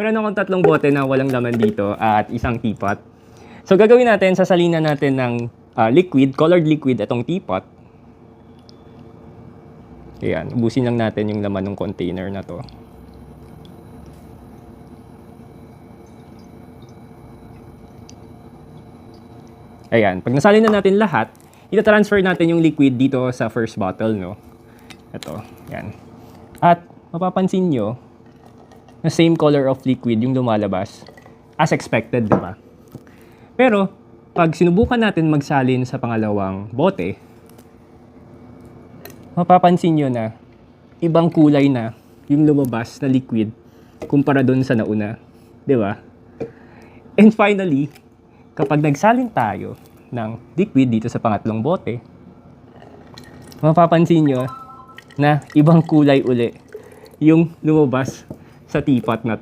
Meron akong 3 bote na walang laman dito at isang teapot. So gagawin natin, sasalinan natin ng liquid, colored liquid, itong teapot. Ayan, ubusin lang natin yung laman ng container na to. Ayan, pag nasalin na natin lahat, ita-transfer natin yung liquid dito sa first bottle, no? Ito, yan. At mapapansin nyo, na same color of liquid yung lumalabas as expected, di ba? Pero, pag sinubukan natin magsalin sa pangalawang bote, mapapansin nyo na ibang kulay na yung lumabas na liquid kumpara dun sa nauna, di ba? And finally, kapag nagsalin tayo ng liquid dito sa pangatlong bote, mapapansin nyo na ibang kulay uli yung lumabas sa teapot na to.